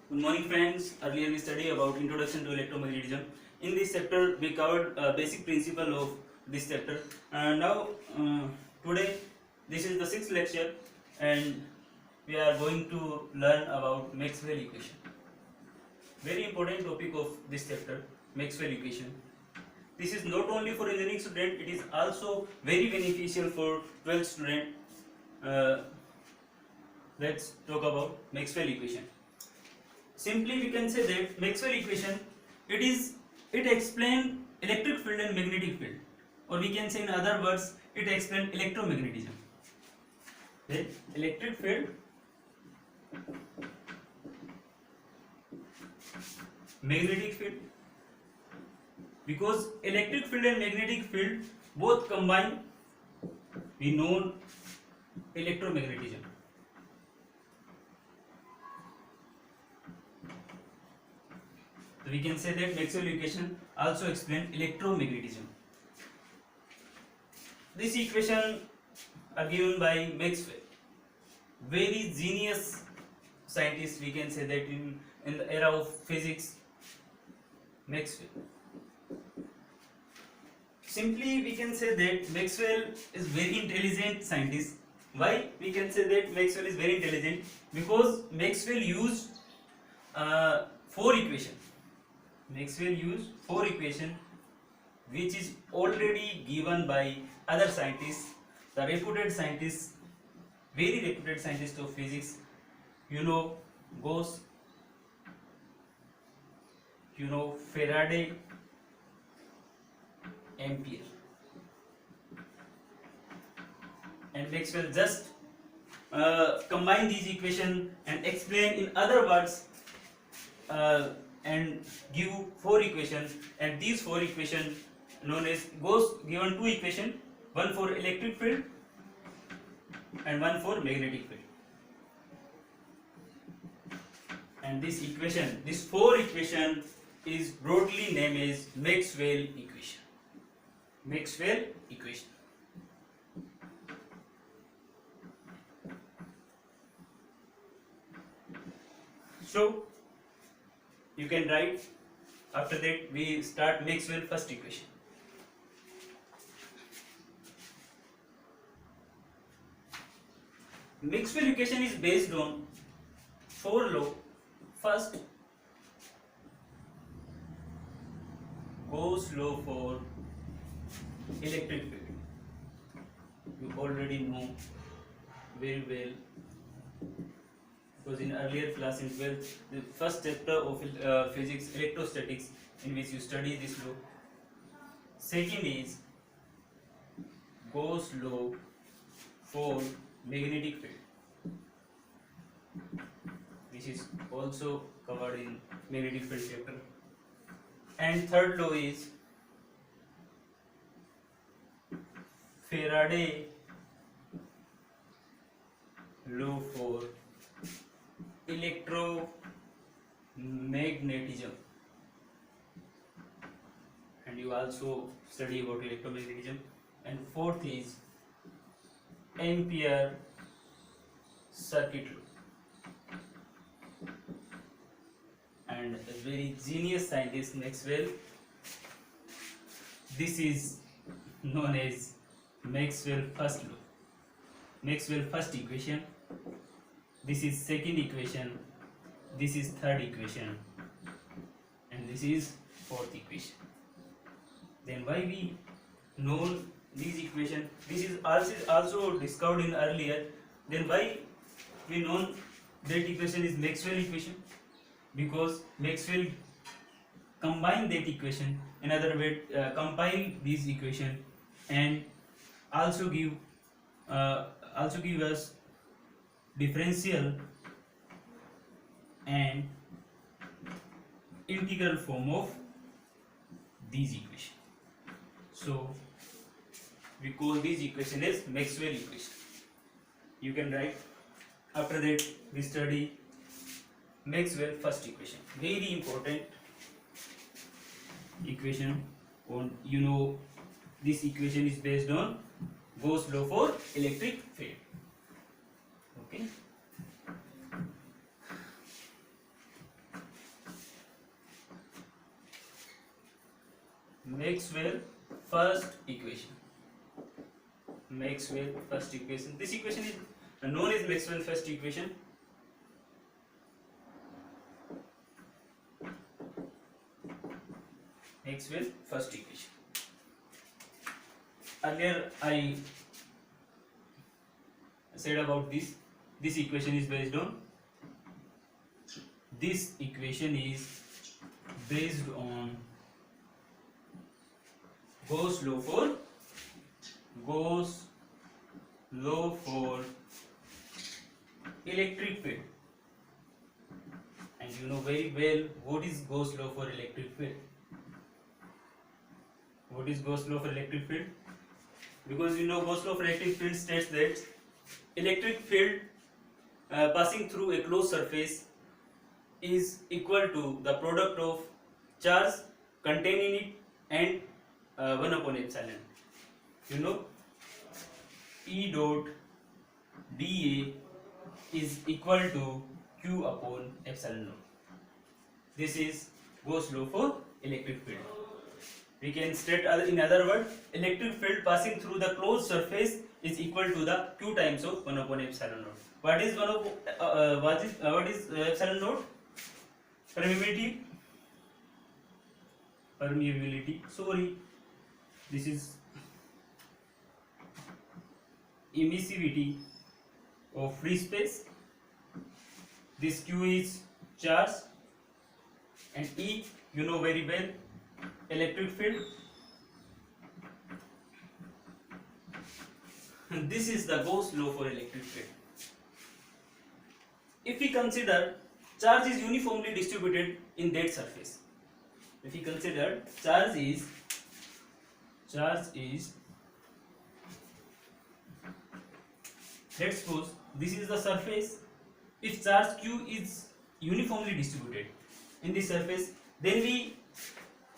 Good morning, friends. Earlier we studied about introduction to electromagnetism. In this chapter, we covered basic principle of this chapter. Now, today, this is the sixth lecture, and we are going to learn about Maxwell equation. Very important topic of this chapter, Maxwell equation. This is not only for engineering student; it is also very beneficial for 12th student. Uh, let's talk about Maxwell equation. Simply we can say that Maxwell equation it explains electric field and magnetic field, or we can say in other words it explains electromagnetism. Then electric field, magnetic field, because electric field and magnetic field both combine, we know electromagnetism. So we can say that Maxwell equation also explains electromagnetism. This equation are given by Maxwell, very genius scientist. We can say that in the era of physics, Maxwell. Simply we can say that Maxwell is very intelligent scientist. Why we can say that Maxwell is very intelligent? Because Maxwell used four equations. Maxwell used four equations which is already given by other scientists, the reputed scientists, very reputed scientists of physics. You know Gauss, you know Faraday, Ampere, and Maxwell just combine these equations and explain in other words and give four equations, and these four equations known as Gauss given two equations, one for electric field and one for magnetic field. And this four equation is broadly named as Maxwell equation. Maxwell equation. So you can write. After that, we start Maxwell first equation. Maxwell equation is based on four laws. First, Gauss law for electric field. You already know very well, because in earlier class in 12th, the first chapter of physics, electrostatics, in which you study this law. Second is Gauss law for magnetic field. This is also covered in magnetic field chapter. And third law is Faraday law for electromagnetism, and you also study about electromagnetism. And fourth is Ampere circuit law, and a very genius scientist Maxwell, this is known as Maxwell first law, Maxwell first equation. This is second equation, this is third equation, and this is fourth equation. Then why we know these equation? This is also discovered in earlier. Then why we know that equation is Maxwell equation? Because Maxwell combine that equation, in other words, compile these equation, and also give us differential and integral form of these equations. So we call these equation as Maxwell equation. You can write. After that, we study Maxwell first equation. Very important equation. On this equation is based on Gauss law for electric field. Okay. Maxwell first equation. Maxwell first equation. This equation is known as Maxwell first equation. Maxwell first equation. Earlier I said about this. This equation is based on. This equation is based on Gauss law for electric field, and you know very well what is Gauss law for electric field. What is Gauss law for electric field? Because you know Gauss law for electric field states that electric field passing through a closed surface is equal to the product of charge contained in it and 1 upon epsilon. You know E dot dA is equal to Q upon epsilon naught. This is Gauss law for electric field. We can state in other words, electric field passing through the closed surface is equal to the Q times of 1 upon epsilon naught. What is epsilon naught? Permeability. Sorry, this is emissivity of free space. This Q is charge, and E you know very well, electric field. And this is the Gauss law for electric field. If we consider charge is uniformly distributed in that surface, if we consider charge is let's suppose this is the surface. If charge Q is uniformly distributed in this surface, then we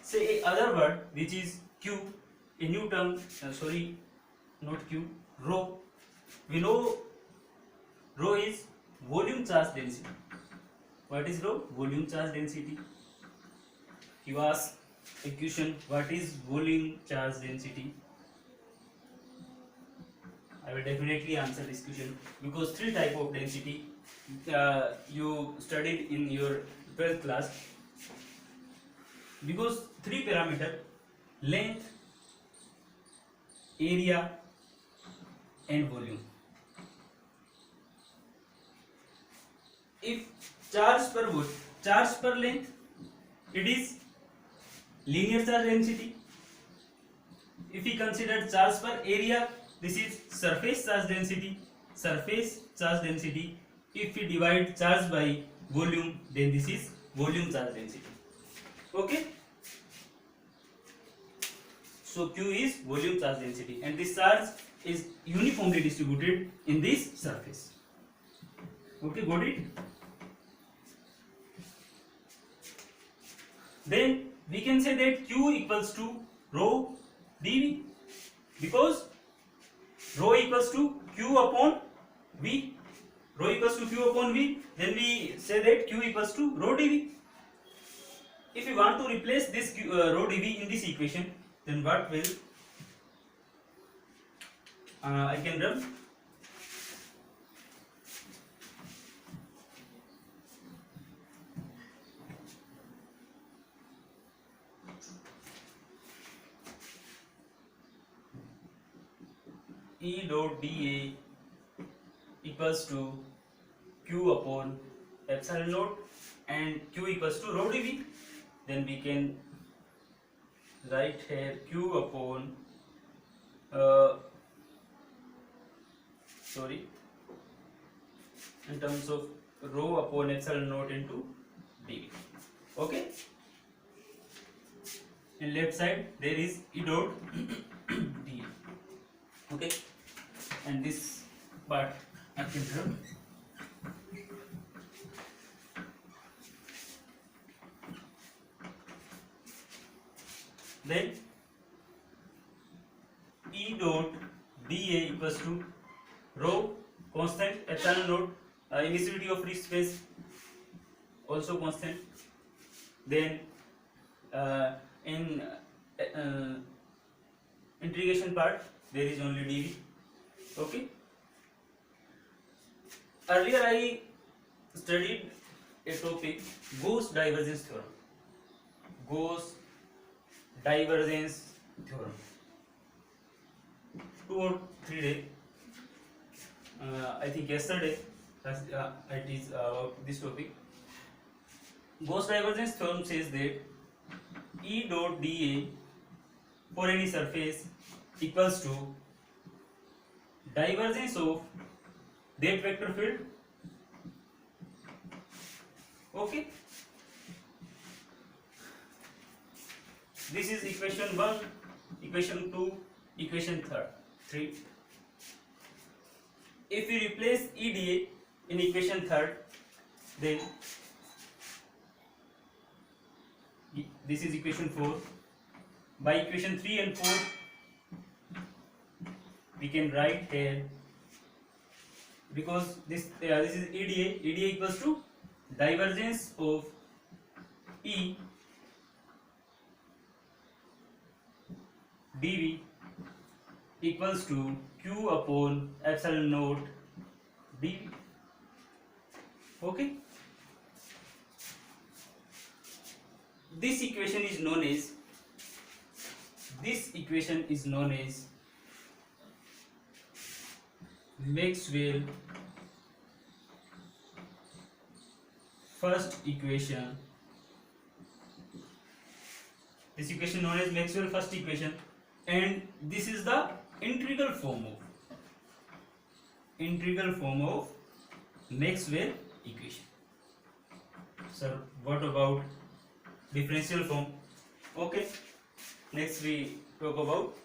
say other word which is Q, a new term, not Q, rho. We know rho is volume charge density. What is rho? Volume charge density. You ask a question, what is volume charge density? I will definitely answer this question, because three type of density you studied in your 12th class. Because three parameter: length, area and volume. If charge per length, it is linear charge density. If we consider charge per area, this is surface charge density. If we divide charge by volume, then this is volume charge density. Okay, so Q is volume charge density, and this charge is uniformly distributed in this surface. Okay, got it? Then we can say that Q equals to rho dV, because rho equals to Q upon V. Rho equals to Q upon V. Then we say that Q equals to rho dV. If we want to replace this rho dV in this equation, then what will I can run E dot dA equals to Q upon epsilon naught, and Q equals to rho dV. Then we can write here Q upon in terms of rho upon epsilon naught into dV. Okay, in left side there is E dot dA. Okay, and this part I can run. Then E dot dA equals to rho constant, epsilon naught, emissivity of free space also constant. Then in uh, integration part, there is only dv. Okay. Earlier I studied a topic, Gauss divergence theorem. Gauss divergence theorem. 2 or 3 days. I think yesterday. It is about this topic. Gauss divergence theorem says that E dot dA for any surface equals to divergence of that vector field. Okay. This is equation 1, equation 2, equation 3. If we replace EDA in equation 3, then this is equation 4. By equation 3 and 4, we can write here, because this is EDA. EDA equals to divergence of E dV equals to Q upon epsilon naught dV. Okay. This equation is known as Maxwell first equation. This equation known as Maxwell first equation, and this is the integral form of Maxwell equation. Sir, what about differential form? Okay, next we talk about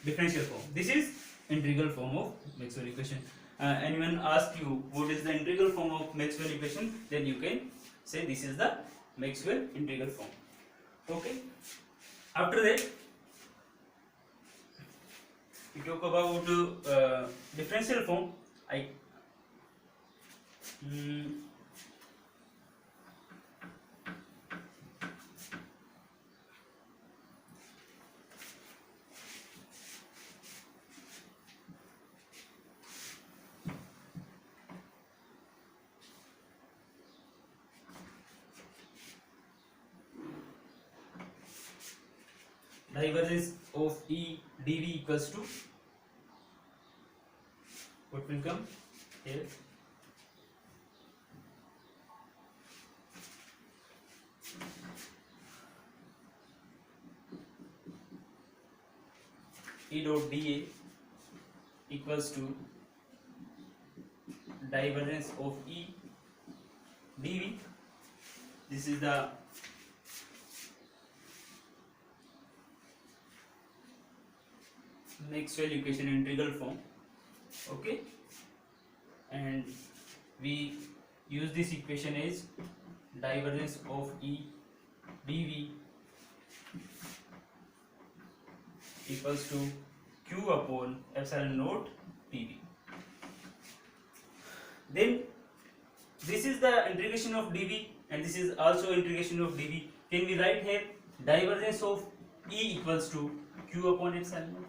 differential form. This is integral form of Maxwell equation. Anyone ask you what is the integral form of Maxwell equation, then you can say this is the Maxwell integral form. Okay. After that, we talk about differential form. Divergence of E dV equals to, what will come here? E dot dA equals to divergence of E dV. This is the Maxwell equation integral form. Okay, and we use this equation as divergence of E dV equals to Q upon epsilon naught dV. Then this is the integration of dV, and this is also integration of dV. Can we write here divergence of E equals to Q upon epsilon naught?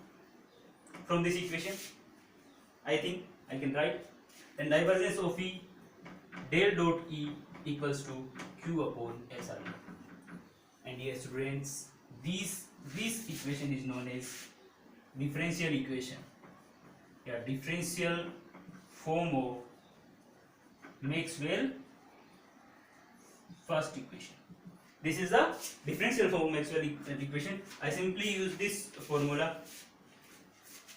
From this equation, I think I can write, then divergence of E del dot E equals to Q upon epsilon. And yes, students, this equation is known as differential equation. Yeah, differential form of Maxwell first equation. This is the differential form of Maxwell equation. I simply use this formula.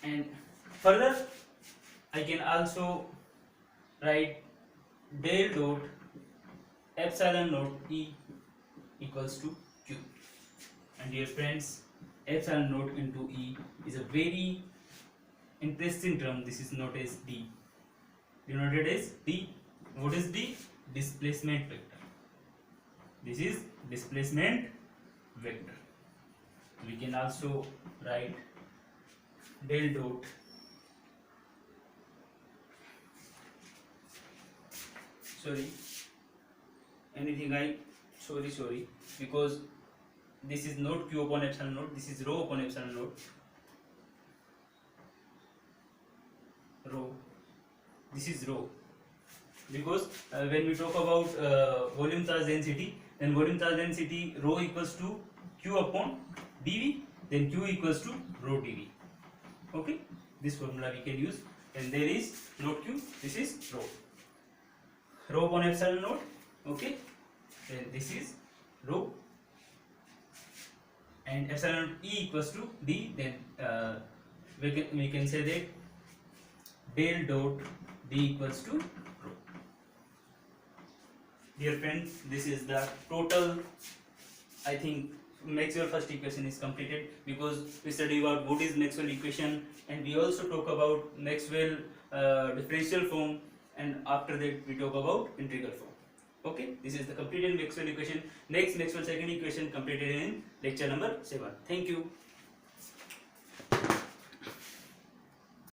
And further, I can also write del dot epsilon naught E equals to Q. And dear friends, epsilon naught into E is a very interesting term. This is noted as D. Denoted as D. What is D? Displacement vector. This is displacement vector. We can also write del dot sorry because this is not q upon epsilon naught, this is rho upon epsilon naught, rho, this is rho, because when we talk about volume charge density, then volume charge density rho equals to q upon dv, then q equals to rho dv. Okay, this formula we can use, and there is not q, this is rho, rho upon epsilon naught. Okay, then this is rho, and epsilon naught e equals to d, then we can say that del dot d equals to rho. Dear friends, this is the total, I think Maxwell first equation is completed, because we study about what is Maxwell equation, and we also talk about Maxwell differential form, and after that we talk about integral form. Okay, this is the completed Maxwell equation. Next Maxwell second equation completed in lecture number 7. Thank you.